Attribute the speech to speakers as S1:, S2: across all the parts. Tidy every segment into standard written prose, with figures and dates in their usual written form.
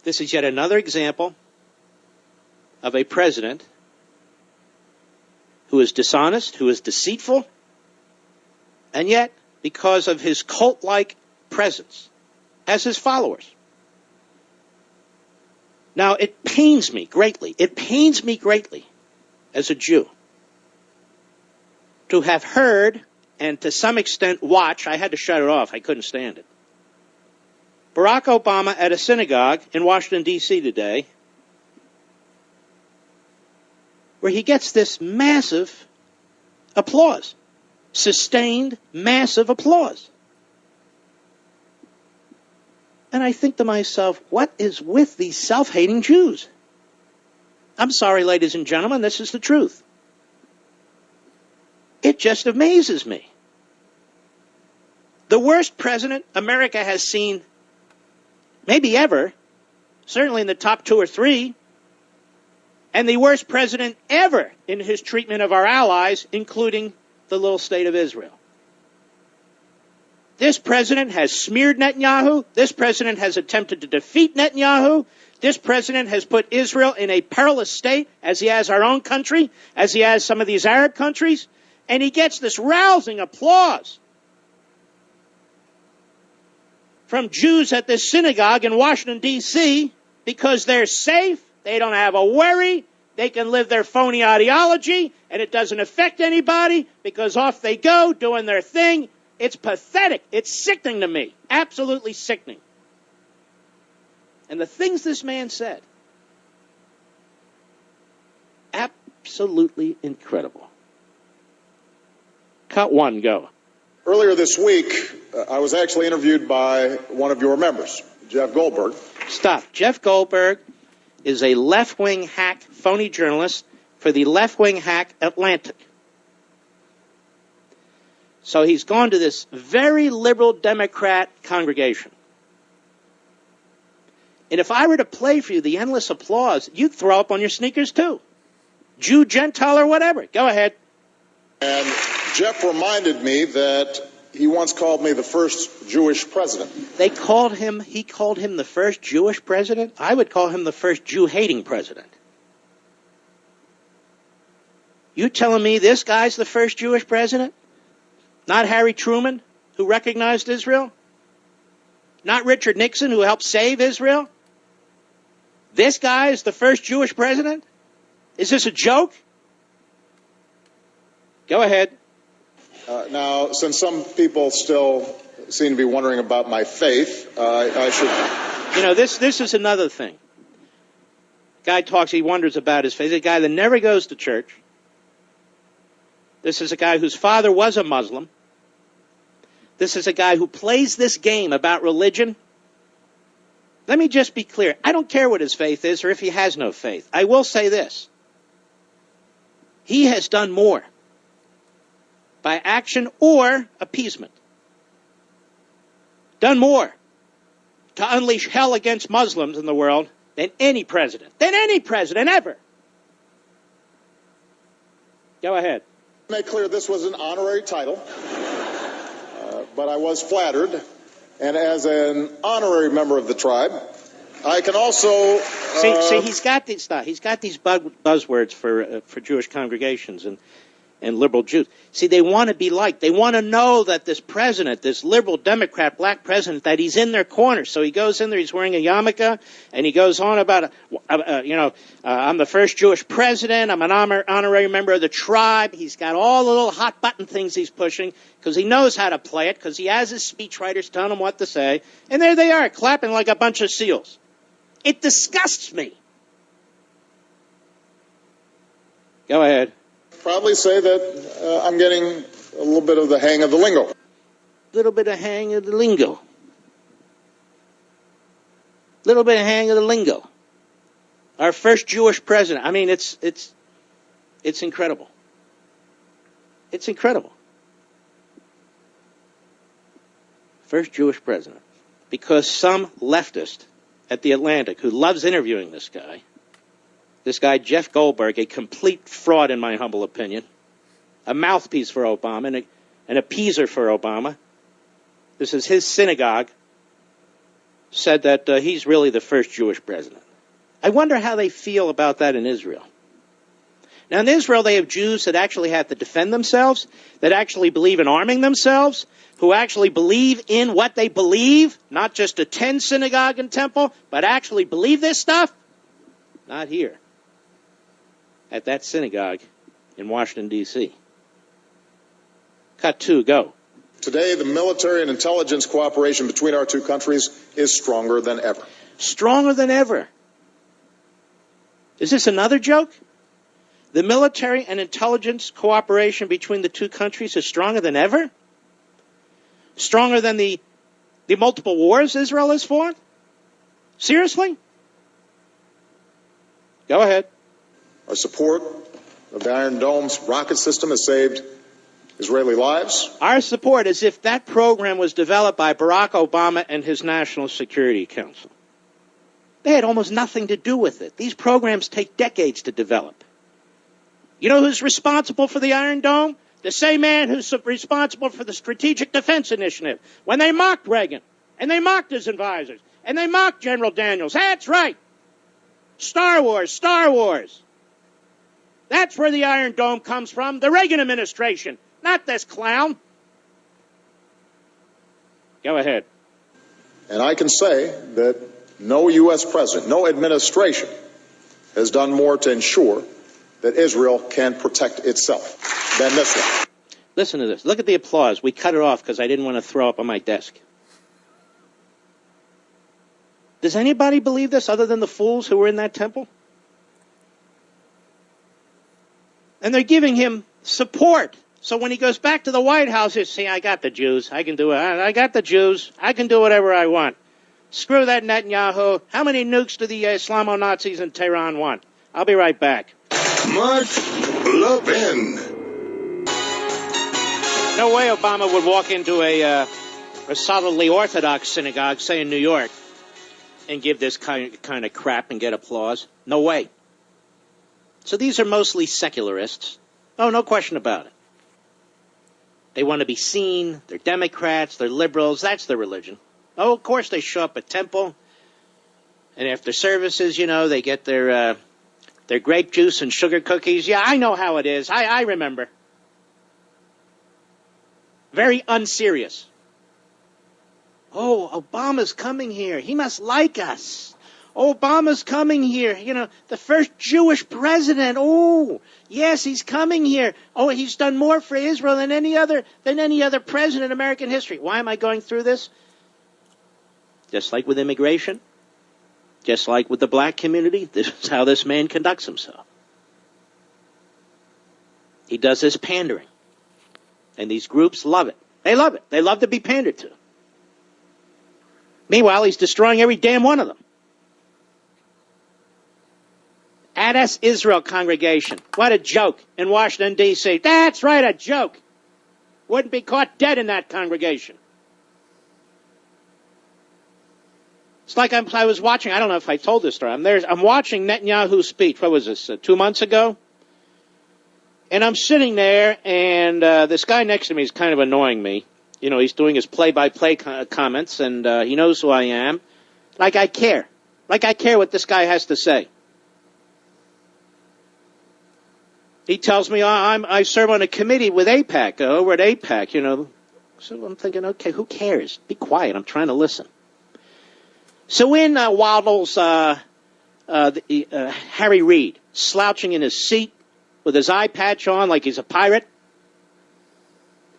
S1: This is yet another example of a president who is dishonest, who is deceitful, and yet, because of his cult-like presence, has his followers. Now, it pains me greatly as a Jew to have heard and to some extent watch, I had to shut it off, I couldn't stand it, Barack Obama at a synagogue in Washington, D.C. today, where he gets this massive applause, sustained, massive applause. And I think to myself, what is with these self-hating Jews? I'm sorry, ladies and gentlemen, this is the truth. It just amazes me. The worst president America has seen, maybe ever, certainly in the top 2 or 3, and the worst president ever in his treatment of our allies, including the little state of Israel. This president has smeared Netanyahu. This president has attempted to defeat Netanyahu. This president has put Israel in a perilous state, as he has our own country, as he has some of these Arab countries, and he gets this rousing applause from Jews at this synagogue in Washington, D.C., because they're safe, they don't have a worry, they can live their phony ideology, and it doesn't affect anybody, because off they go doing their thing. It's pathetic. It's sickening to me. Absolutely sickening. And the things this man said, absolutely incredible. Cut one, go.
S2: Earlier this week, I was actually interviewed by one of your members, Jeff Goldberg.
S1: Stop. Jeff Goldberg is a left-wing hack, phony journalist for the left-wing hack Atlantic. So he's gone to this very liberal Democrat congregation. And if I were to play for you the endless applause, you'd throw up on your sneakers too. Jew, Gentile, or whatever. Go ahead.
S2: And Jeff reminded me that he once called me the first Jewish president.
S1: He called him the first Jewish president? I would call him the first Jew-hating president. You telling me this guy's the first Jewish president? Not Harry Truman, who recognized Israel? Not Richard Nixon, who helped save Israel? This guy is the first Jewish president? Is this a joke? Go ahead.
S2: Now, since some people still seem to be wondering about my faith, I should...
S1: You know, this is another thing. Guy talks, he wonders about his faith. A guy that never goes to church. This is a guy whose father was a Muslim. This is a guy who plays this game about religion. Let me just be clear. I don't care what his faith is or if he has no faith. I will say this. He has done more by action or appeasement. Done more to unleash hell against Muslims in the world than any president ever. Go ahead.
S2: Make clear this was an honorary title, but I was flattered, and as an honorary member of the tribe, I can also
S1: see he's got these buzzwords for Jewish congregations and liberal Jews. See, they want to be liked. They want to know that this president, this liberal Democrat black president, that he's in their corner. So he goes in there, he's wearing a yarmulke, and he goes on about, I'm the first Jewish president, I'm an honorary member of the tribe. He's got all the little hot button things he's pushing because he knows how to play it, because he has his speechwriters telling him what to say. And there they are, clapping like a bunch of seals. It disgusts me. Go ahead.
S2: Probably say that I'm getting a little bit of the hang of the lingo.
S1: Little bit of hang of the lingo. Little bit of hang of the lingo. Our first Jewish president. I mean, it's incredible. It's incredible. First Jewish president. Because some leftist at the Atlantic who loves interviewing this guy, Jeff Goldberg, a complete fraud in my humble opinion, a mouthpiece for Obama and an appeaser for Obama. This is his synagogue said that he's really the first Jewish president. I wonder how they feel about that in Israel. Now, in Israel, they have Jews that actually have to defend themselves, that actually believe in arming themselves, who actually believe in what they believe, not just attend synagogue and temple, but actually believe this stuff. Not here, at that synagogue in Washington, D.C. Cut 2, go.
S2: Today, the military and intelligence cooperation between our two countries is stronger than ever.
S1: Stronger than ever. Is this another joke? The military and intelligence cooperation between the two countries is stronger than ever? Stronger than the multiple wars Israel has fought? Seriously? Go ahead.
S2: Our support of the Iron Dome's rocket system has saved Israeli lives.
S1: Our support is if that program was developed by Barack Obama and his National Security Council. They had almost nothing to do with it. These programs take decades to develop. You know who's responsible for the Iron Dome? The same man who's responsible for the Strategic Defense Initiative. When they mocked Reagan, and they mocked his advisors, and they mocked General Daniels. That's right. Star Wars, Star Wars. That's where the Iron Dome comes from, the Reagan administration, not this clown. Go ahead.
S2: And I can say that no U.S. president, no administration has done more to ensure that Israel can protect itself than this one.
S1: Listen to this. Look at the applause. We cut it off because I didn't want to throw up on my desk. Does anybody believe this other than the fools who were in that temple? And they're giving him support. So when he goes back to the White House, he's saying, I got the Jews. I can do it. I got the Jews. I can do whatever I want. Screw that Netanyahu. How many nukes do the Islamo-Nazis in Tehran want? I'll be right back.
S3: Mark Levin.
S1: No way Obama would walk into a solidly Orthodox synagogue, say in New York, and give this kind of crap and get applause. No way. So these are mostly secularists. Oh, no question about it. They want to be seen. They're Democrats. They're liberals. That's their religion. Oh, of course they show up at temple. And after services, you know, they get their grape juice and sugar cookies. Yeah, I know how it is. I remember. Very unserious. Oh, Obama's coming here. He must like us. Obama's coming here. You know, the first Jewish president. Oh, yes, he's coming here. Oh, he's done more for Israel than any other president in American history. Why am I going through this? Just like with immigration, just like with the black community, this is how this man conducts himself. He does this pandering. And these groups love it. They love it. They love to be pandered to. Meanwhile, he's destroying every damn one of them. Adas Israel congregation. What a joke in Washington, D.C. That's right, a joke. Wouldn't be caught dead in that congregation. It's like I was watching, I don't know if I told this story, I'm watching Netanyahu's speech, what was this, 2 months ago? And I'm sitting there, and this guy next to me is kind of annoying me. You know, he's doing his play-by-play comments, and he knows who I am. Like I care. Like I care what this guy has to say. He tells me I serve on a committee with AIPAC, over at AIPAC, you know. So I'm thinking, okay, who cares? Be quiet. I'm trying to listen. So in waddles Harry Reid, slouching in his seat with his eye patch on like he's a pirate.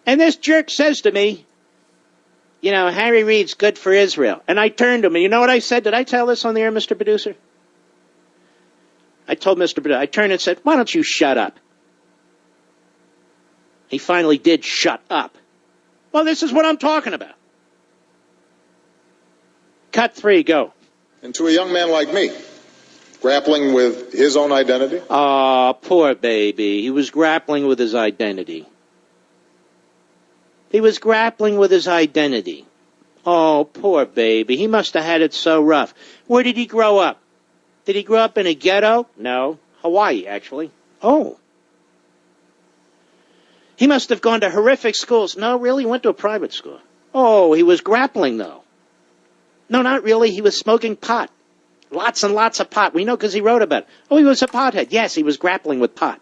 S1: And this jerk says to me, you know, Harry Reid's good for Israel. And I turned to him, and you know what I said? Did I tell this on the air, Mr. Producer? I told Mr. Producer, I turned and said, why don't you shut up? He finally did shut up. Well, this is what I'm talking about. Cut 3, go.
S2: And to a young man like me, grappling with his own identity.
S1: Oh, poor baby. He was grappling with his identity. He was grappling with his identity. Oh, poor baby. He must have had it so rough. Where did he grow up? Did he grow up in a ghetto? No. Hawaii, actually. Oh. He must have gone to horrific schools. No, really? He went to a private school. Oh, he was grappling, though. No, not really. He was smoking pot. Lots and lots of pot. We know because he wrote about it. Oh, he was a pothead. Yes, he was grappling with pot.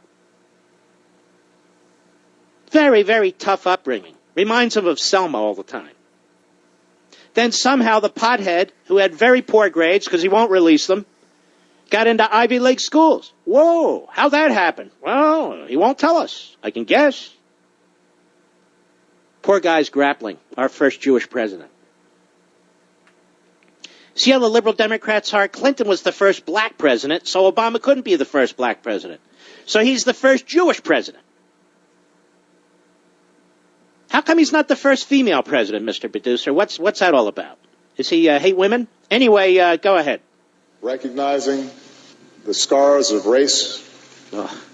S1: Very, very tough upbringing. Reminds him of Selma all the time. Then somehow the pothead, who had very poor grades because he won't release them, got into Ivy League schools. Whoa, how'd that happen? Well, he won't tell us. I can guess. Poor guy's Grappling, our first Jewish president. See how the liberal Democrats are? Clinton was the first black president, so Obama couldn't be the first black president. So he's the first Jewish president. How come he's not the first female president, Mr. Producer? What's that all about? Does he hate women? Anyway, go ahead.
S2: Recognizing the scars of race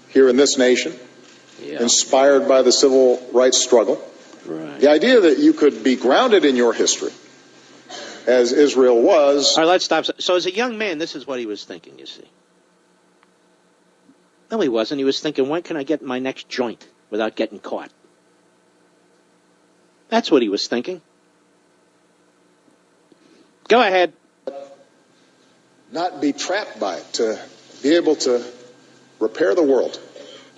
S2: here in this nation, inspired by the civil rights struggle.
S1: Right.
S2: The idea that you could be grounded in your history, as Israel was.
S1: All right, let's stop. So as a young man, this is what he was thinking, you see. No, he wasn't. He was thinking, when can I get my next joint without getting caught? That's what he was thinking. Go ahead.
S2: Not be trapped by it, to be able to repair the world.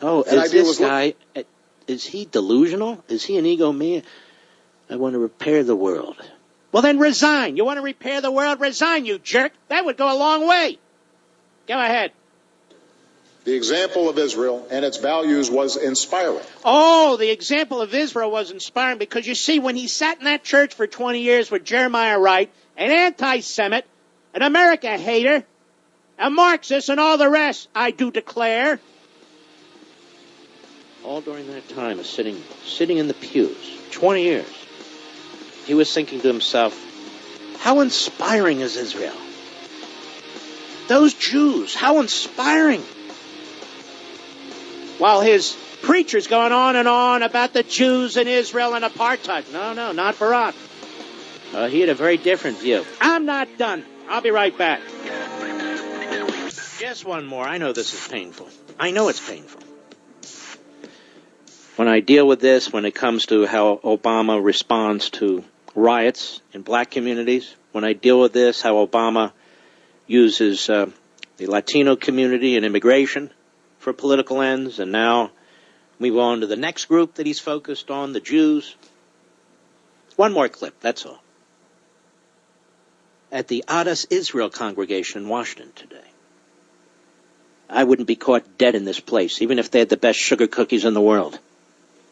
S1: Oh,
S2: and
S1: is this guy, is he delusional? Is he an egomaniac? I want to repair the world. Well, then resign. You want to repair the world? Resign, you jerk. That would go a long way. Go ahead.
S2: The example of Israel and its values was inspiring.
S1: Oh, the example of Israel was inspiring because, you see, when he sat in that church for 20 years with Jeremiah Wright, an anti-Semite, an America hater, a Marxist, and all the rest, I do declare, all during that time of sitting in the pews, 20 years, he was thinking to himself, how inspiring is Israel? Those Jews, how inspiring. While his preacher's going on and on about the Jews and Israel and apartheid. No, not for us. He had a very different view. I'm not done. I'll be right back. Just one more. I know this is painful. I know it's painful. When I deal with this, when it comes to how Obama responds to riots in black communities, when I deal with this, how Obama uses the Latino community and immigration for political ends, and now move on to the next group that he's focused on, the Jews. One more clip, that's all. At the Adas Israel congregation in Washington today. I wouldn't be caught dead in this place, even if they had the best sugar cookies in the world.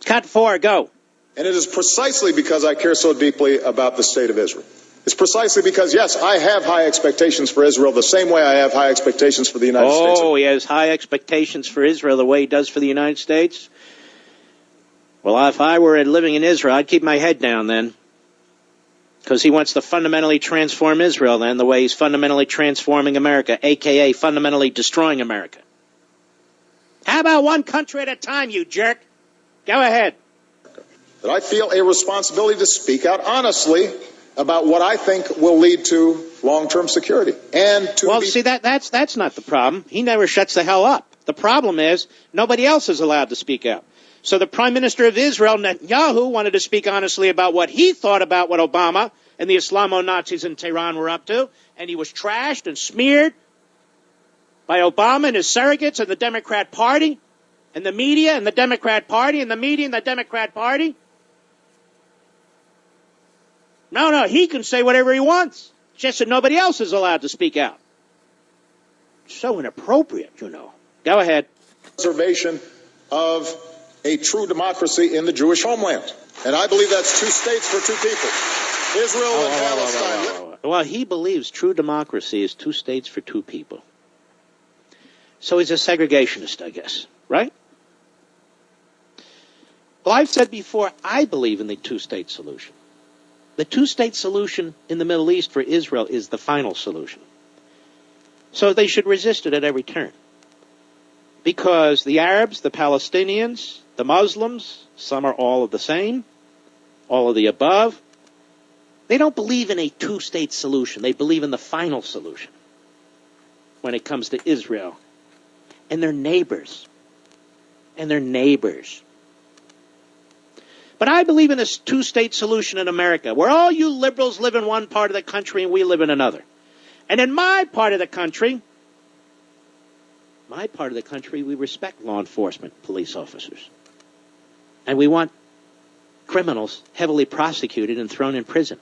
S1: Cut 4, go.
S2: And it is precisely because I care so deeply about the state of Israel. It's precisely because, yes, I have high expectations for Israel the same way I have high expectations for the United States.
S1: Oh, he has high expectations for Israel the way he does for the United States? Well, if I were living in Israel, I'd keep my head down then. Because he wants to fundamentally transform Israel then the way he's fundamentally transforming America, a.k.a. fundamentally destroying America. How about one country at a time, you jerk? Go ahead.
S2: That I feel a responsibility to speak out honestly about what I think will lead to long-term security. And to
S1: well, see, that's not the problem. He never shuts the hell up. The problem is nobody else is allowed to speak out. So the Prime Minister of Israel, Netanyahu, wanted to speak honestly about what he thought about what Obama and the Islamo-Nazis in Tehran were up to, and he was trashed and smeared by Obama and his surrogates and the Democrat Party and the media and the Democrat Party and the media and the Democrat Party. No, he can say whatever he wants. It's just that nobody else is allowed to speak out. So inappropriate, you know. Go ahead.
S2: Preservation of a true democracy in the Jewish homeland. And I believe that's two states for two people. Israel and Palestine.
S1: Well, he believes true democracy is two states for two people. So he's a segregationist, I guess. Right? Well, I've said before, I believe in the two-state solution. The two-state solution in the Middle East for Israel is the final solution. So they should resist it at every turn. Because the Arabs, the Palestinians, the Muslims, some are all of the same, all of the above, they don't believe in a two-state solution. They believe in the final solution when it comes to Israel and their neighbors. But I believe in a two-state solution in America, where all you liberals live in one part of the country and we live in another. And in my part of the country, we respect law enforcement, police officers. And we want criminals heavily prosecuted and thrown in prison.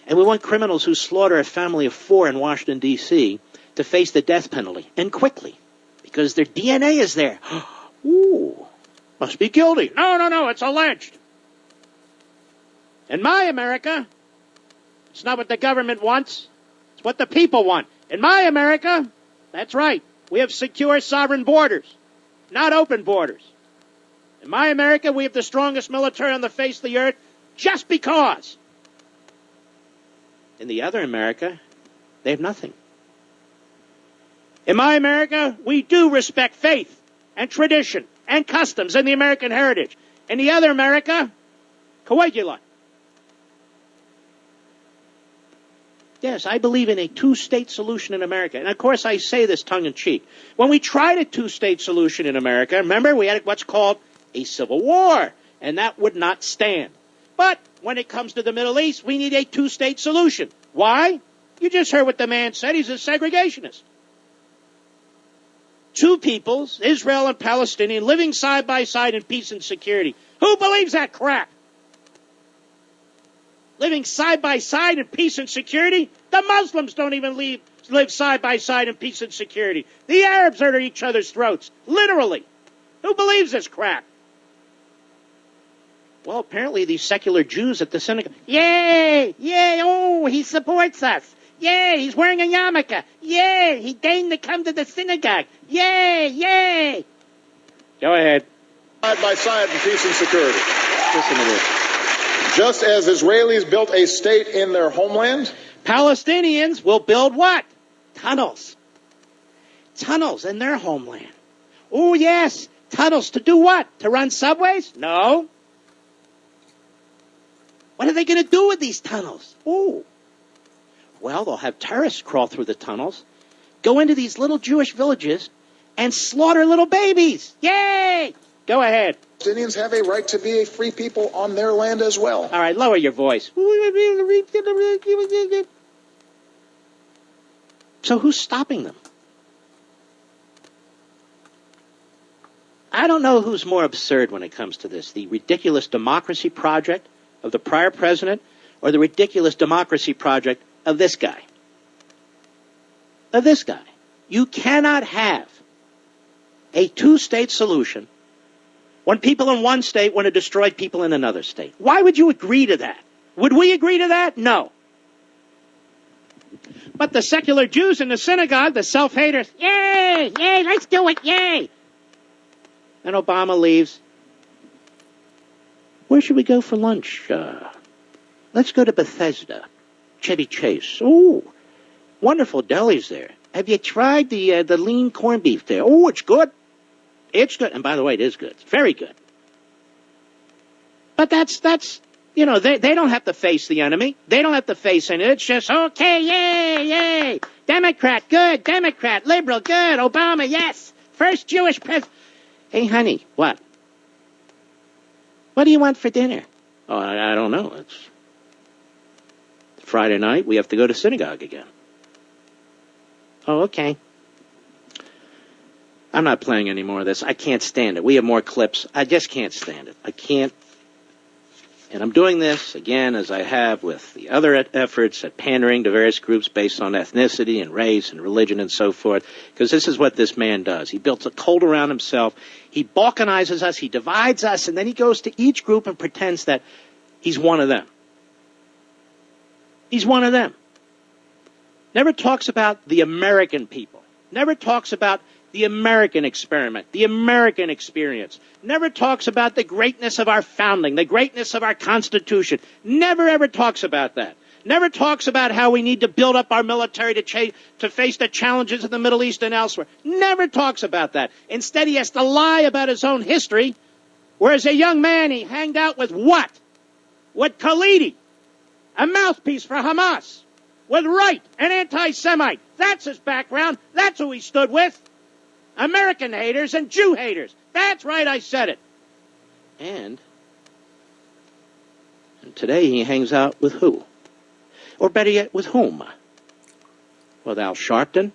S1: And we want criminals who slaughter a family of 4 in Washington, D.C. to face the death penalty, and quickly, because their DNA is there. Ooh, must be guilty. No, it's alleged. In my America, it's not what the government wants. It's what the people want. In my America, that's right, we have secure sovereign borders, not open borders. In my America, we have the strongest military on the face of the earth just because. In the other America, they have nothing. In my America, we do respect faith and tradition and customs and the American heritage. In the other America, coagula. Yes, I believe in a two-state solution in America. And, of course, I say this tongue-in-cheek. When we tried a two-state solution in America, remember, we had what's called a civil war, and that would not stand. But when it comes to the Middle East, we need a two-state solution. Why? You just heard what the man said. He's a segregationist. Two peoples, Israel and Palestinian, living side by side in peace and security. Who believes that crap? Living side by side in peace and security? The Muslims don't even live side by side in peace and security. The Arabs are at each other's throats, literally. Who believes this crap? Well, apparently these secular Jews at the synagogue. Yay! Oh, he supports us. Yay! He's wearing a yarmulke. Yay! He deigned to come to the synagogue. Yay! Go ahead.
S2: Side by side in peace and security.
S1: Listen to this.
S2: Just as Israelis built a state in their homeland,
S1: Palestinians will build what? Tunnels. Tunnels in their homeland. Oh, yes. Tunnels to do what? To run subways? No. What are they going to do with these tunnels? Oh. Well, they'll have terrorists crawl through the tunnels, go into these little Jewish villages, and slaughter little babies. Yay! Go ahead.
S2: Palestinians have a right to be a free people on their land as well.
S1: All right, lower your voice. So who's stopping them? I don't know who's more absurd when it comes to this, the ridiculous democracy project of the prior president or the ridiculous democracy project of this guy. You cannot have a two-state solution when people in one state want to destroy people in another state. Why would you agree to that? Would we agree to that? No. But the secular Jews in the synagogue, the self-haters, yay, let's do it, yay. And Obama leaves. Where should we go for lunch? Let's go to Bethesda, Chevy Chase. Oh, wonderful delis there. Have you tried the lean corned beef there? Oh, it's good. It's good. And by the way, it is good. It's very good. But that's they don't have to face the enemy. They don't have to face it. It's just, okay, yay. Democrat, good. Democrat, liberal, good. Obama, yes. First Jewish president. Hey, honey, what? What do you want for dinner? Oh, I don't know. It's Friday night. We have to go to synagogue again. Oh, okay. I'm not playing any more of this. I can't stand it. We have more clips. I just can't stand it. I can't. And I'm doing this, again, as I have with the other efforts at pandering to various groups based on ethnicity and race and religion and so forth, because this is what this man does. He builds a cult around himself. He balkanizes us. He divides us. And then he goes to each group and pretends that he's one of them. He's one of them. Never talks about the American people. Never talks about the American experiment, the American experience. Never talks about the greatness of our founding, the greatness of our Constitution. Never, ever talks about that. Never talks about how we need to build up our military to face the challenges of the Middle East and elsewhere. Never talks about that. Instead, he has to lie about his own history, where as a young man, he hanged out with what? With Khalidi, a mouthpiece for Hamas, with Wright, an anti-Semite. That's his background. That's who he stood with. American haters and Jew haters. That's right, I said it. And And today he hangs out with who? Or better yet, with whom? With Al Sharpton.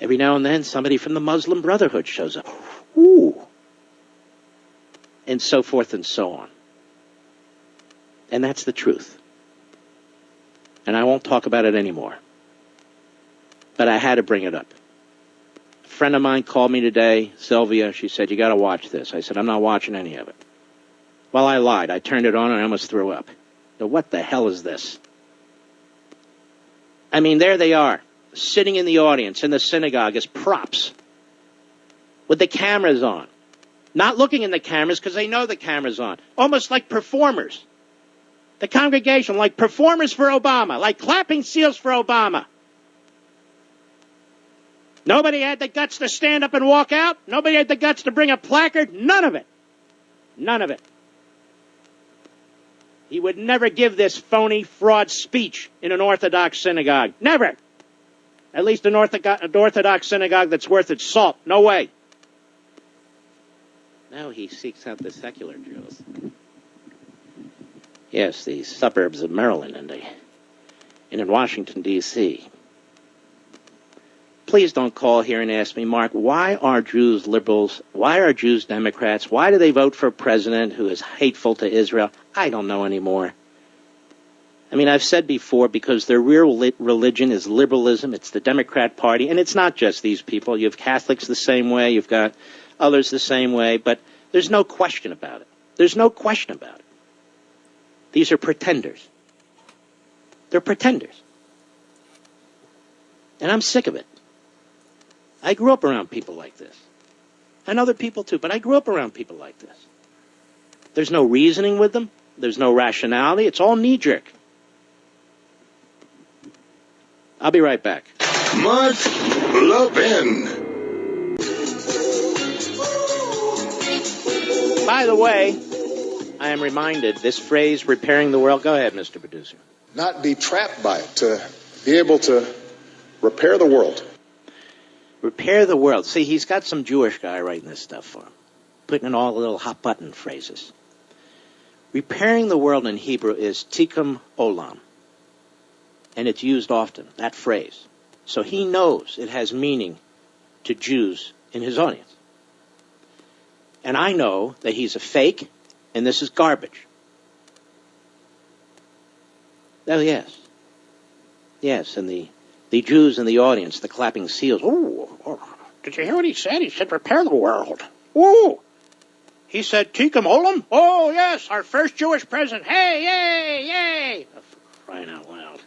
S1: Every now and then, somebody from the Muslim Brotherhood shows up. Ooh. And so forth and so on. And that's the truth. And I won't talk about it anymore. But I had to bring it up. A friend of mine called me today, Sylvia. She said, you got to watch this. I said, I'm not watching any of it. Well, I lied. I turned it on and I almost threw up. Now, what the hell is this? I mean, there they are, sitting in the audience in the synagogue as props, with the cameras on. Not looking in the cameras because they know the camera's on. Almost like performers. The congregation, like performers for Obama, like clapping seals for Obama. Nobody had the guts to stand up and walk out. Nobody had the guts to bring a placard. None of it. None of it. He would never give this phony fraud speech in an Orthodox synagogue. Never. At least an Orthodox synagogue that's worth its salt. No way. Now he seeks out the secular Jews. Yes, the suburbs of Maryland and in Washington, D.C. Please don't call here and ask me, Mark, why are Jews liberals? Why are Jews Democrats? Why do they vote for a president who is hateful to Israel? I don't know anymore. I mean, I've said before, because their real religion is liberalism. It's the Democrat Party. And it's not just these people. You have Catholics the same way. You've got others the same way. But there's no question about it. There's no question about it. These are pretenders. They're pretenders. And I'm sick of it. I grew up around people like this. And other people too, but I grew up around people like this. There's no reasoning with them. There's no rationality. It's all knee-jerk. I'll be right back.
S3: Mark Levin.
S1: By the way, I am reminded, this phrase, repairing the world. Go ahead, Mr. Producer.
S2: Not be trapped by it, to be able to repair the world.
S1: Repair the world. See, he's got some Jewish guy writing this stuff for him, putting in all the little hot button phrases. Repairing the world in Hebrew is tikkun olam. And it's used often, that phrase. So he knows it has meaning to Jews in his audience. And I know that he's a fake, and this is garbage. Oh, yes. Yes, and the Jews in the audience, the clapping seals. Oh, did you hear what he said? He said, repair the world. Ooh. He said, tikkun olam. Oh, yes, our first Jewish president. Hey, yay, yay. Oh, for crying out loud.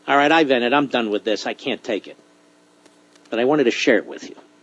S1: All right, I vented. I'm done with this. I can't take it. But I wanted to share it with you.